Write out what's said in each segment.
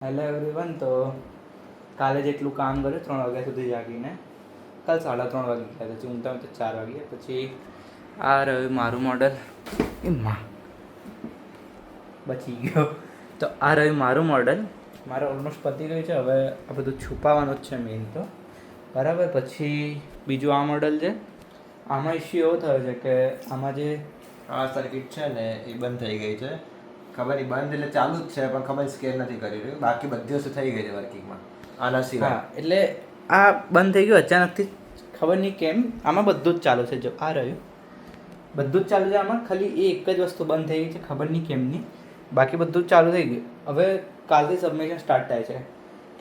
Hello everyone. તો કાલે જેટલું કામ કર્યું 3 વાગ્યા સુધી જાગીને, કાલ 3:30 વાગે ગયા પછી ઊંઘતા તો 4 વાગ્યા. પછી આ રહ્યું મારું મોડલ, એમાં બચી ગયો. તો આ રહ્યું મારું મોડલ. મારે ઓલમોસ્ટ પતી ગયું છે. હવે આ બધું છુપાવવાનું જ છે મેઇન તો, બરાબર. પછી બીજું આ મોડલ છે. આમાં ઇશ્યુ એવો થયો છે કે આમાં જે આ સર્કિટ છે ને એ બંધ થઈ ગઈ છે. ખબર નહીં, બંધ એટલે ચાલુ જ છે પણ ખબર સ્કેન નથી કરી રહ્યું. બાકી બધી વસ્તુ થઈ ગઈ છે વર્કિંગમાં આના સિવાય. હા, એટલે આ બંધ થઈ ગયું અચાનકથી, ખબર નહીં કેમ. આમાં બધું જ ચાલુ છે. જો આ રહ્યું બધું જ ચાલુ છે. આમાં ખાલી એ એક જ વસ્તુ બંધ થઈ ગઈ છે, ખબર નહીં કેમની. બાકી બધું જ ચાલુ થઈ ગયું. હવે કાલથી સબમિશન સ્ટાર્ટ થાય છે.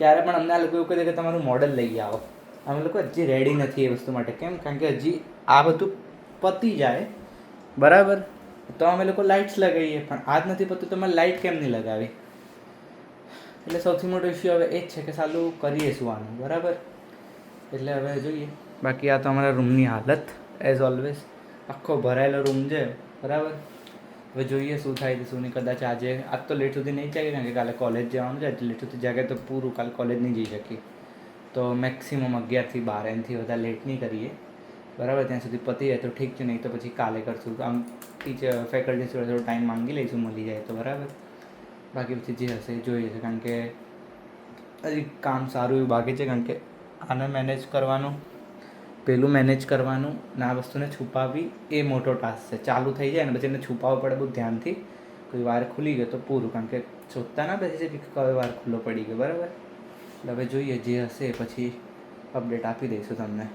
ત્યારે પણ અમને આ લોકો એવું કહે કે તમારું મોડલ લઈ આવો. અમે લોકો હજી રેડી નથી એ વસ્તુ માટે. કેમ? કારણ કે હજી આ બધું પતી જાય, બરાબર, તો અમે લોકો લાઇટ્સ લગાવીએ. પણ આજ નથી પતું તો અમે લાઇટ કેમ નહીં લગાવી? એટલે સૌથી મોટો ઇશ્યુ હવે એ જ છે કે સાલું કરીએ શું આનું, બરાબર. એટલે હવે જોઈએ. બાકી આ તો અમારા રૂમની હાલત એઝ ઓલવેઝ આખો ભરાયેલો રૂમ છે, બરાબર. હવે જોઈએ શું થાય છે શું નહીં. કદાચ આજે આજ તો લેટ સુધી નહીં જાગે, કારણ કે કાલે કોલેજ જવાનું છે. લેટ સુધી જાગે તો પૂરું, કાલે કોલેજ નહીં જઈ શકીએ. તો મેક્સિમમ 11 થી 12, એનાથી વધારે લેટ નહીં કરીએ, બરાબર. ત્યાં સુધી પતી જાય તો ઠીક છે, નહીં તો પછી કાલે કરશું. આમ ટીચર ફેકલ્ટી થોડો ટાઈમ માંગી લઈશું, મળી જાય તો, બરાબર. બાકી પછી જે હશે એ જોઈએ છે, કારણ કે હજી કામ સારું એવું બાકી છે. કારણ કે આને મેનેજ કરવાનું, પેલું મેનેજ કરવાનું ને આ વસ્તુને છુપાવવી એ મોટો ટાસ્ક છે. ચાલુ થઈ જાય ને પછી એને છુપાવવું પડે બહુ ધ્યાનથી. કોઈ વાર ખુલી ગયો તો પૂરું, કારણ કે શોધતા ના બેસી છે કે કઈ વાર ખુલ્લો પડી ગયો, બરાબર. એટલે હવે જોઈએ જે હશે પછી અપડેટ આપી દઈશું તમને.